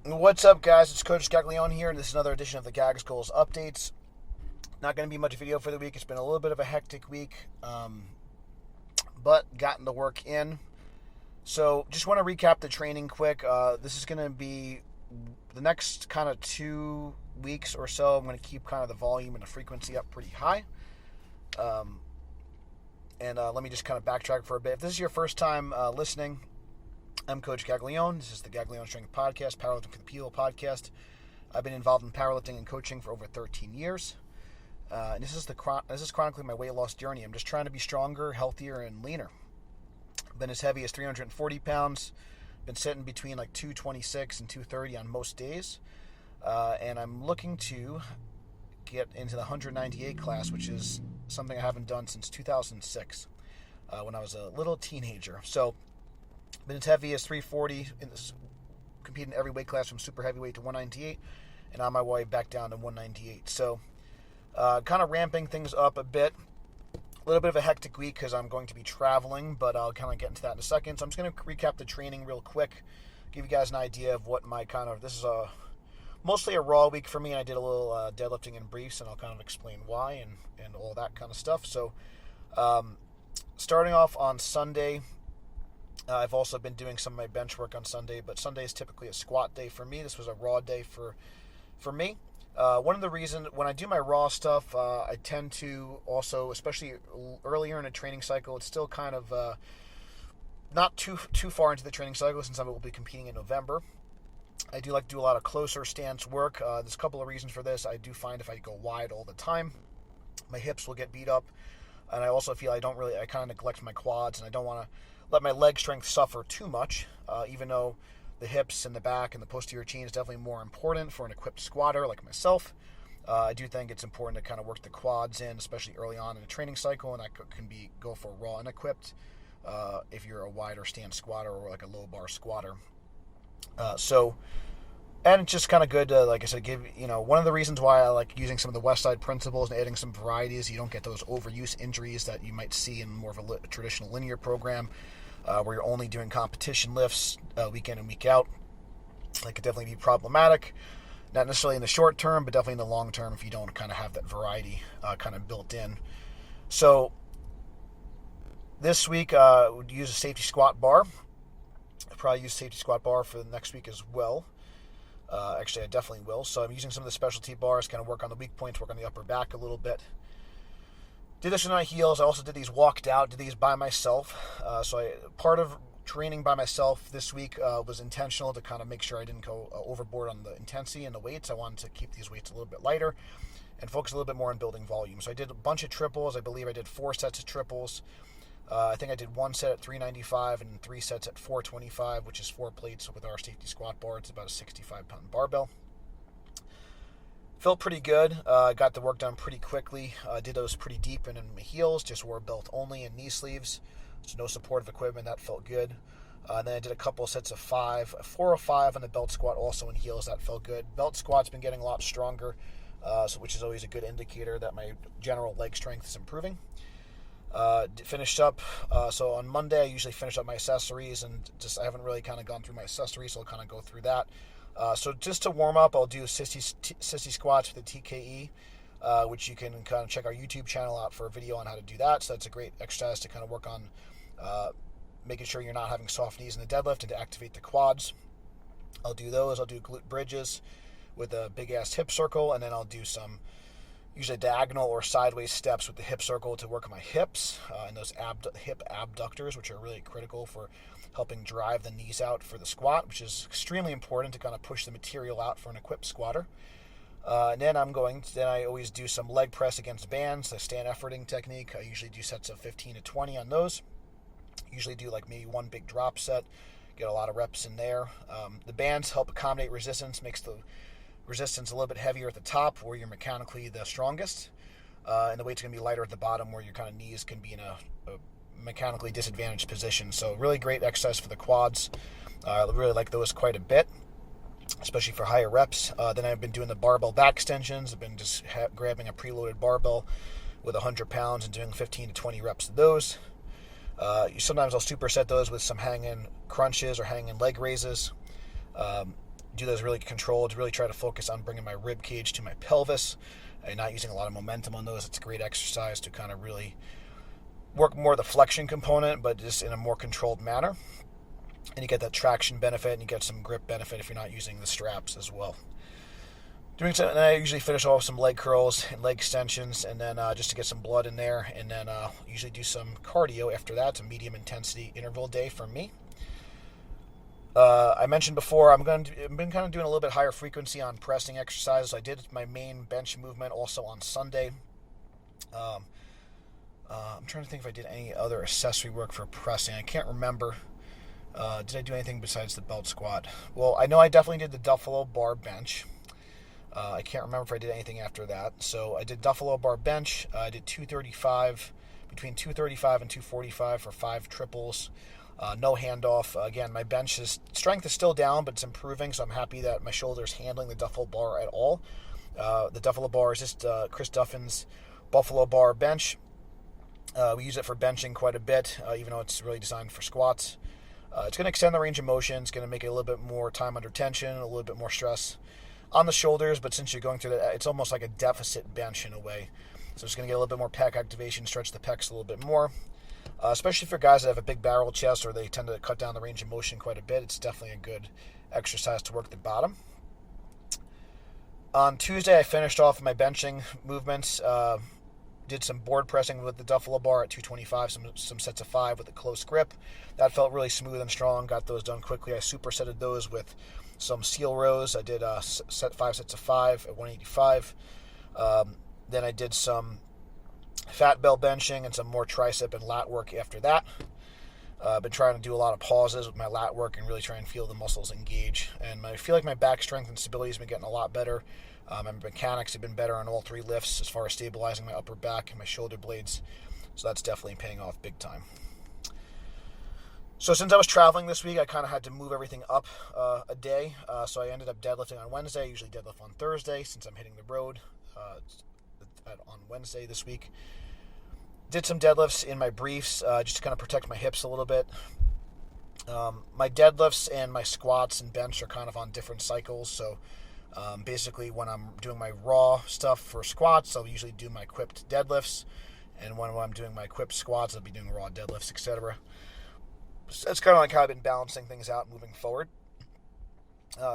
What's up, guys? It's Coach Gaglione here, and this is another edition of the Gags Goals Updates. Not going to be much video for the week. It's been a little bit of a hectic week, but gotten the work in. So just want to recap the training quick. This is going to be the next kind of 2 weeks or so. I'm going to keep kind of the volume and the frequency up pretty high. Let me just kind of backtrack for a bit. If this is your first time listening, I'm Coach Gaglione. This is the Gaglione Strength Podcast, Powerlifting for the People podcast. I've been involved in powerlifting and coaching for over 13 years. And this is chronically my weight loss journey. I'm just trying to be stronger, healthier, and leaner. Been as heavy as 340 pounds. Been sitting between like 226 and 230 on most days. And I'm looking to get into the 198 class, which is something I haven't done since 2006, when I was a little teenager. So been as heavy as 340, competing every weight class from super heavyweight to 198, and on my way back down to 198. So kind of ramping things up a bit. A little bit of a hectic week because I'm going to be traveling, but I'll kind of get into that in a second. So I'm just going to recap the training real quick, give you guys an idea of what my this is mostly a raw week for me, and I did a little deadlifting in briefs, and I'll kind of explain why and all that kind of stuff. So starting off on Sunday, I've also been doing some of my bench work on Sunday, but Sunday is typically a squat day for me. This was a raw day for me. One of the reasons when I do my raw stuff, I tend to also, especially earlier in a training cycle, it's still kind of not too far into the training cycle since I will be competing in November. I do like to do a lot of closer stance work. There's a couple of reasons for this. I do find if I go wide all the time, my hips will get beat up, and I also feel I kind of neglect my quads, and I don't want to let my leg strength suffer too much, even though the hips and the back and the posterior chain is definitely more important for an equipped squatter like myself. I do think it's important to kind of work the quads in, especially early on in a training cycle, and that can go for raw and equipped if you're a wider stance squatter or like a low bar squatter. And it's just kind of good to, like I said, one of the reasons why I like using some of the West Side principles and adding some varieties, you don't get those overuse injuries that you might see in more of a traditional linear program, where you're only doing competition lifts week in and week out. That could definitely be problematic, not necessarily in the short term, but definitely in the long term if you don't kind of have that variety kind of built in. So this week, would use a safety squat bar. I'll probably use safety squat bar for the next week as well. Actually, I definitely will. So I'm using some of the specialty bars, kind of work on the weak points, work on the upper back a little bit. Did this with my heels. I also did these walked out, did these by myself. Part of training by myself this week was intentional to kind of make sure I didn't go overboard on the intensity and the weights. I wanted to keep these weights a little bit lighter and focus a little bit more on building volume. So I did a bunch of triples. I believe I did 4 sets of triples. I think I did 1 set at 395 and 3 sets at 425, which is 4 plates with our safety squat bar. It's about a 65-pound barbell. Felt pretty good. Got the work done pretty quickly. Did those pretty deep and in my heels. Just wore belt only and knee sleeves. So no supportive equipment. That felt good. Then I did a couple of sets of 5. 4 or 5 on the belt squat, also in heels. That felt good. Belt squat's been getting a lot stronger, which is always a good indicator that my general leg strength is improving. Finished up. So on Monday, I usually finish up my accessories, and I haven't really kind of gone through my accessories, so I'll kind of go through that. So just to warm up, I'll do sissy squats with the TKE, which you can kind of check our YouTube channel out for a video on how to do that. So that's a great exercise to kind of work on making sure you're not having soft knees in the deadlift and to activate the quads. I'll do those. I'll do glute bridges with a big-ass hip circle, and then I'll do some usually diagonal or sideways steps with the hip circle to work on my hips and those hip abductors, which are really critical for helping drive the knees out for the squat, which is extremely important to kind of push the material out for an equipped squatter. And then I always do some leg press against bands, the stand efforting technique. I usually do sets of 15 to 20 on those. Usually do like maybe 1 big drop set, get a lot of reps in there. The bands help accommodate resistance, makes the resistance a little bit heavier at the top where you're mechanically the strongest, and the weight's going to be lighter at the bottom where your kind of knees can be in a mechanically disadvantaged position. So really great exercise for the quads. I really like those quite a bit, especially for higher reps. Then I've been doing the barbell back extensions. I've been just grabbing a preloaded barbell with 100 pounds and doing 15 to 20 reps of those. Sometimes I'll superset those with some hanging crunches or hanging leg raises. do those really controlled, really try to focus on bringing my rib cage to my pelvis and not using a lot of momentum on those. It's a great exercise to kind of really work more the flexion component, but just in a more controlled manner. And you get that traction benefit, and you get some grip benefit if you're not using the straps as well. And I usually finish off with some leg curls and leg extensions, and then just to get some blood in there, and then usually do some cardio after that. It's a medium intensity interval day for me. I mentioned before I've been kind of doing a little bit higher frequency on pressing exercises. I did my main bench movement also on Sunday. I'm trying to think if I did any other accessory work for pressing. I can't remember. Did I do anything besides the belt squat? Well, I know I definitely did the Duffalo bar bench. I can't remember if I did anything after that. So I did Duffalo bar bench. I did 235, between 235 and 245 for 5 triples. No handoff. Again, my bench strength is still down, but it's improving, so I'm happy that my shoulder's handling the Duffalo bar at all. The Duffalo bar is just Chris Duffin's Buffalo bar bench. We use it for benching quite a bit, even though it's really designed for squats. It's going to extend the range of motion. It's going to make it a little bit more time under tension, a little bit more stress on the shoulders, but since you're going through that, it's almost like a deficit bench in a way. So it's going to get a little bit more pec activation, stretch the pecs a little bit more. Especially for guys that have a big barrel chest or they tend to cut down the range of motion quite a bit, it's definitely a good exercise to work the bottom. On Tuesday, I finished off my benching movements. Did some board pressing with the Duffalo bar at 225, some sets of 5 with a close grip. That felt really smooth and strong. Got those done quickly. I supersetted those with some seal rows. I did 5 sets of 5 at 185. Then I did some fat bell benching and some more tricep and lat work after that. I've been trying to do a lot of pauses with my lat work and really try and feel the muscles engage. And I feel like my back strength and stability has been getting a lot better. My mechanics have been better on all 3 lifts as far as stabilizing my upper back and my shoulder blades. So that's definitely paying off big time. So since I was traveling this week, I kind of had to move everything up a day. So I ended up deadlifting on Wednesday. I usually deadlift on Thursday since I'm hitting the road on Wednesday this week. Did some deadlifts in my briefs just to kind of protect my hips a little bit. My deadlifts and my squats and bench are kind of on different cycles. So basically when I'm doing my raw stuff for squats, I'll usually do my equipped deadlifts. And when I'm doing my equipped squats, I'll be doing raw deadlifts, etc. So that's kind of like how I've been balancing things out moving forward.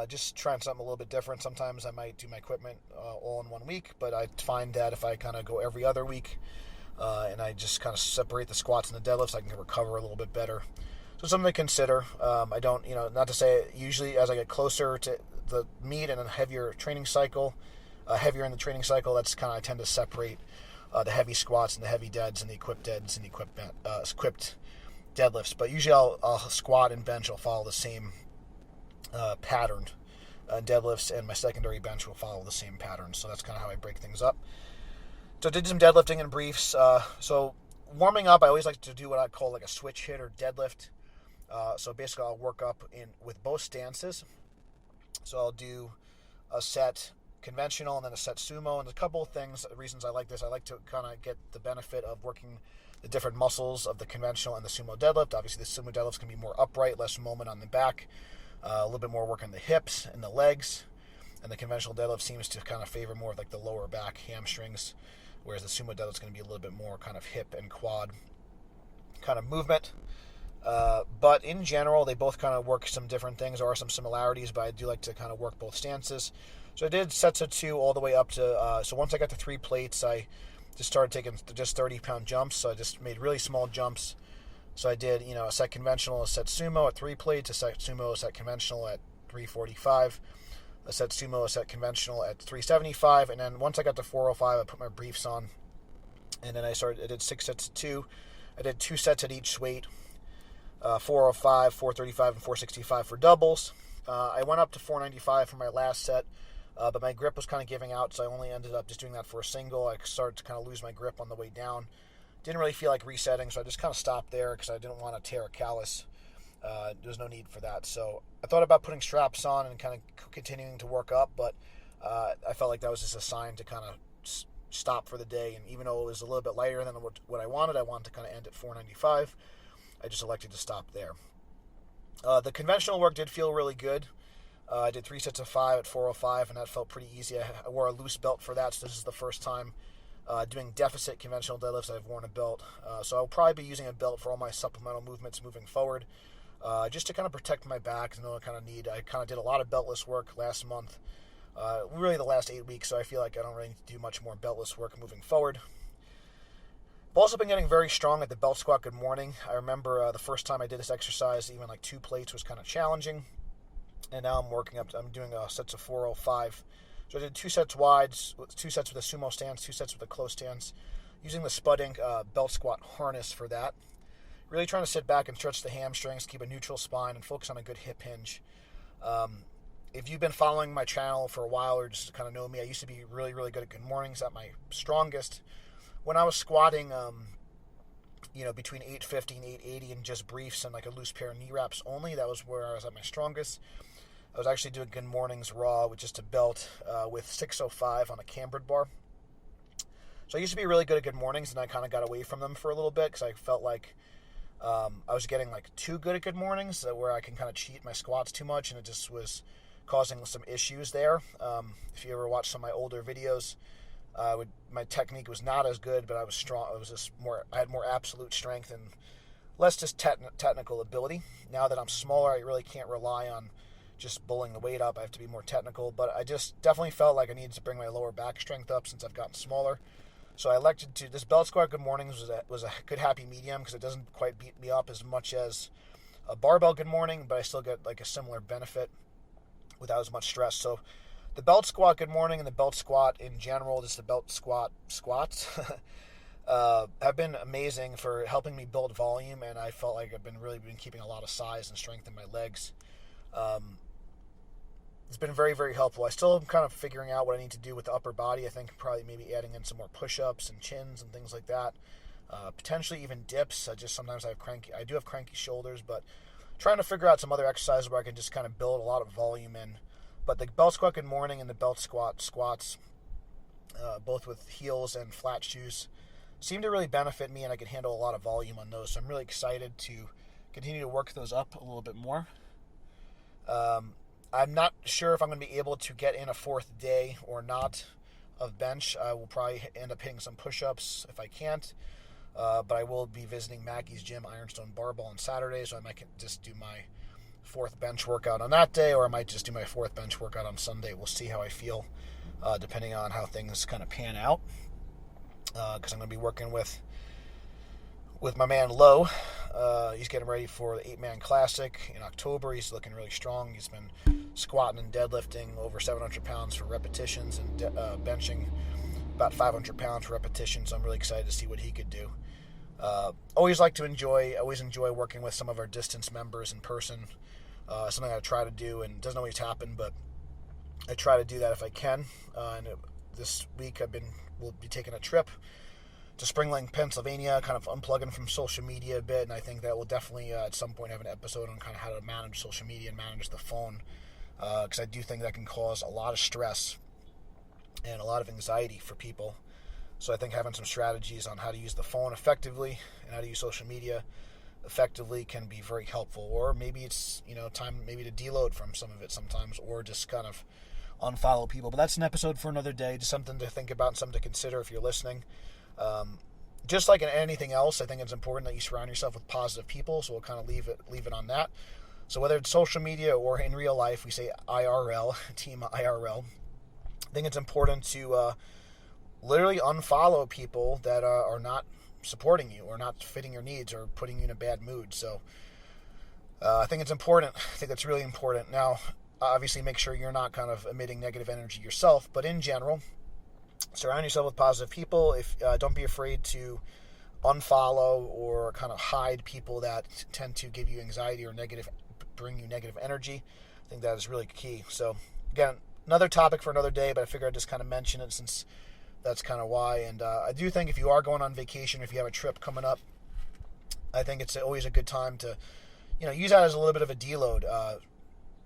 Just trying something a little bit different. Sometimes I might do my equipment all in one week, but I find that if I kind of go every other week and I just kind of separate the squats and the deadlifts, I can recover a little bit better. So something to consider. I don't, not to say usually as I get closer to the meet and a heavier training cycle, heavier in the training cycle, that's kind of I tend to separate the heavy squats and the heavy deads and the equipped deads and the equipped deadlifts. But usually I'll squat and bench will follow the same pattern. Deadlifts and my secondary bench will follow the same pattern. So that's kind of how I break things up. So I did some deadlifting in briefs. So warming up, I always like to do what I call like a switch hit or deadlift. So basically I'll work up with both stances. So I'll do a set conventional and then a set sumo. And a couple of things, reasons I like this, I like to kind of get the benefit of working the different muscles of the conventional and the sumo deadlift. Obviously the sumo deadlift can be more upright, less moment on the back, a little bit more work on the hips and the legs. And the conventional deadlift seems to kind of favor more of like the lower back hamstrings, whereas the sumo deadlift is going to be a little bit more kind of hip and quad kind of movement. But in general, they both kind of work some different things. There are some similarities, but I do like to kind of work both stances. So I did sets of 2 all the way up to, so once I got to 3 plates, I just started taking just 30-pound jumps. So I just made really small jumps. So I did, a set conventional, a set sumo at 3 plates, a set sumo, a set conventional at 345, a set sumo, a set conventional at 375. And then once I got to 405, I put my briefs on. And then I did 6 sets of 2. I did 2 sets at each weight. 405, 435, and 465 for doubles. I went up to 495 for my last set, but my grip was kind of giving out, so I only ended up just doing that for a single. I started to kind of lose my grip on the way down. Didn't really feel like resetting, so I just kind of stopped there because I didn't want to tear a callus. There's no need for that. So I thought about putting straps on and kind of continuing to work up, but I felt like that was just a sign to kind of stop for the day. And even though it was a little bit lighter than what I wanted to kind of end at 495. I just elected to stop there. The conventional work did feel really good. I did 3 sets of 5 at 405, and that felt pretty easy. I wore a loose belt for that, so this is the first time doing deficit conventional deadlifts I've worn a belt. So I'll probably be using a belt for all my supplemental movements moving forward, just to kind of protect my back. I know I kind of did a lot of beltless work last month, really the last 8 weeks, so I feel like I don't really need to do much more beltless work moving forward. I've also been getting very strong at the belt squat good morning. I remember the first time I did this exercise, even like 2 plates was kind of challenging. And now I'm doing sets of 405. So I did 2 sets wides, 2 sets with a sumo stance, 2 sets with a close stance, using the Spud Inc. Belt squat harness for that. Really trying to sit back and stretch the hamstrings, keep a neutral spine, and focus on a good hip hinge. If you've been following my channel for a while or just kind of know me, I used to be really, really good at good mornings, at my strongest. When I was squatting, between 850 and 880 and just briefs and like a loose pair of knee wraps only, that was where I was at my strongest. I was actually doing good mornings raw with just a belt with 605 on a cambered bar. So I used to be really good at good mornings, and I kind of got away from them for a little bit because I felt like I was getting like too good at good mornings, where I can kind of cheat my squats too much, and it just was causing some issues there. If you ever watch some of my older videos, my technique was not as good, but I was strong. I had more absolute strength and less just technical ability. Now that I'm smaller, I really can't rely on just pulling the weight up. I have to be more technical, but I just definitely felt like I needed to bring my lower back strength up since I've gotten smaller. So I elected to, this belt squat good mornings was a good happy medium because it doesn't quite beat me up as much as a barbell good morning, but I still get like a similar benefit without as much stress. So the belt squat good morning and the belt squat in general, just the belt squats, have been amazing for helping me build volume, and I felt like I've been keeping a lot of size and strength in my legs. It's been very, very helpful. I still am kind of figuring out what I need to do with the upper body. I think probably maybe adding in some more push-ups and chins and things like that. Potentially even dips. Sometimes I do have cranky shoulders, but trying to figure out some other exercises where I can just kind of build a lot of volume in. But the belt squat good morning and the belt squats, both with heels and flat shoes, seem to really benefit me, and I can handle a lot of volume on those. So I'm really excited to continue to work those up a little bit more. I'm not sure if I'm going to be able to get in a 4th day or not of bench. I will probably end up hitting some push-ups if I can't. But I will be visiting Maggie's gym, Ironstone Barbell, on Saturday, so I might just do my 4th bench workout on that day, or I might just do my 4th bench workout on Sunday. We'll see how I feel, depending on how things kind of pan out. Because I'm going to be working with my man Lowe. He's getting ready for the 8-man classic in October. He's looking really strong. He's been squatting and deadlifting over 700 pounds for repetitions and benching about 500 pounds for repetitions. So I'm really excited to see what he could do. Always enjoy working with some of our distance members in person. Something I try to do, and it doesn't always happen, but I try to do that if I can. This week we'll be taking a trip to Spring Lake, Pennsylvania, kind of unplugging from social media a bit, and I think that we'll definitely at some point have an episode on kind of how to manage social media and manage the phone, because I do think that can cause a lot of stress and a lot of anxiety for people. So I think having some strategies on how to use the phone effectively and how to use social media effectively can be very helpful. Or maybe it's time maybe to deload from some of it sometimes, or just kind of unfollow people. But that's an episode for another day, just something to think about and something to consider if you're listening. Just like in anything else, I think it's important that you surround yourself with positive people, so we'll kind of leave it on that. So whether it's social media or in real life, we say IRL, team IRL, I think it's important to literally unfollow people that are not supporting you or not fitting your needs or putting you in a bad mood. So I think it's important. I think that's really important. Now, obviously, make sure you're not kind of emitting negative energy yourself, but in general, surround yourself with positive people. Don't be afraid to unfollow or kind of hide people that tend to give you anxiety or bring you negative energy. I think that is really key. So again, another topic for another day, but I figured I'd just kind of mention it since that's kind of why. And I do think if you are going on vacation, if you have a trip coming up, I think it's always a good time to, use that as a little bit of a deload.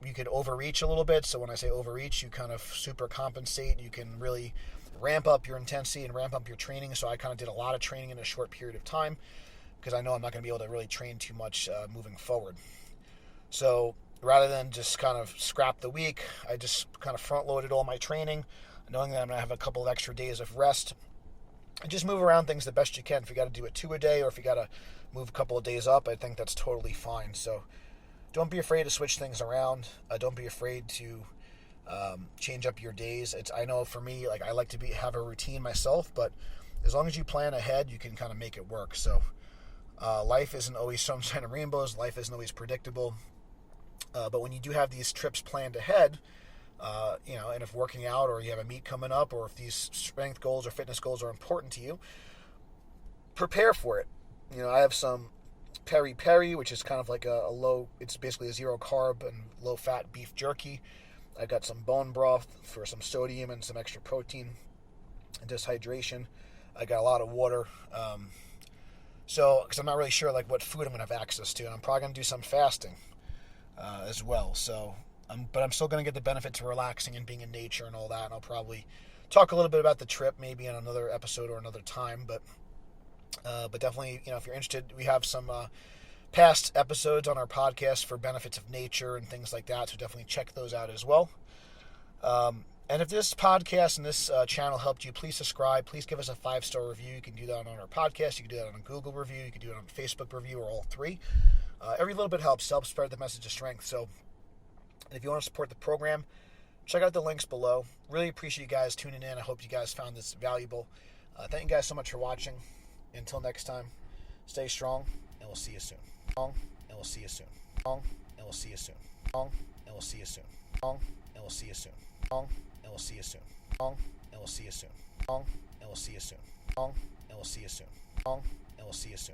You could overreach a little bit. So when I say overreach, you kind of super compensate. You can really ramp up your intensity and ramp up your training. So I kind of did a lot of training in a short period of time because I know I'm not going to be able to really train too much moving forward. So rather than just kind of scrap the week, I just kind of front loaded all my training, knowing that I'm going to have a couple of extra days of rest. And just move around things the best you can. If you got to do it 2 a day, or if you got to move a couple of days up, I think that's totally fine. So don't be afraid to switch things around. Don't be afraid to change up your days. I know for me, like I like to have a routine myself, but as long as you plan ahead, you can kind of make it work. So life isn't always sunshine and rainbows. Life isn't always predictable. But when you do have these trips planned ahead, and if working out or you have a meet coming up, or if these strength goals or fitness goals are important to you, prepare for it. I have some peri-peri, which is kind of like a low, it's basically a zero carb and low fat beef jerky. I got some bone broth for some sodium and some extra protein and just hydration. I got a lot of water. Because I'm not really sure like what food I'm going to have access to, and I'm probably going to do some fasting as well. So, but I'm still going to get the benefits of relaxing and being in nature and all that. And I'll probably talk a little bit about the trip maybe in another episode or another time. But definitely, if you're interested, we have some past episodes on our podcast for benefits of nature and things like that. So definitely check those out as well. And if this podcast and this channel helped you, please subscribe. Please give us a 5-star review. You can do that on our podcast. You can do that on a Google review. You can do it on a Facebook review, or all three. Every little bit helps spread the message of strength. So if you want to support the program, check out the links below. Really appreciate you guys tuning in. I hope you guys found this valuable. Thank you guys so much for watching. Until next time, stay strong, and we'll see you soon. Strong, and we'll see you soon. Strong, and we'll see you soon. Strong, and we'll see you soon. Strong, and we'll see you soon. Strong, and we'll see you soon. Strong, and we'll see you soon. Strong, and we'll see you soon. Strong, and we'll see you soon. Strong, and we'll see you soon.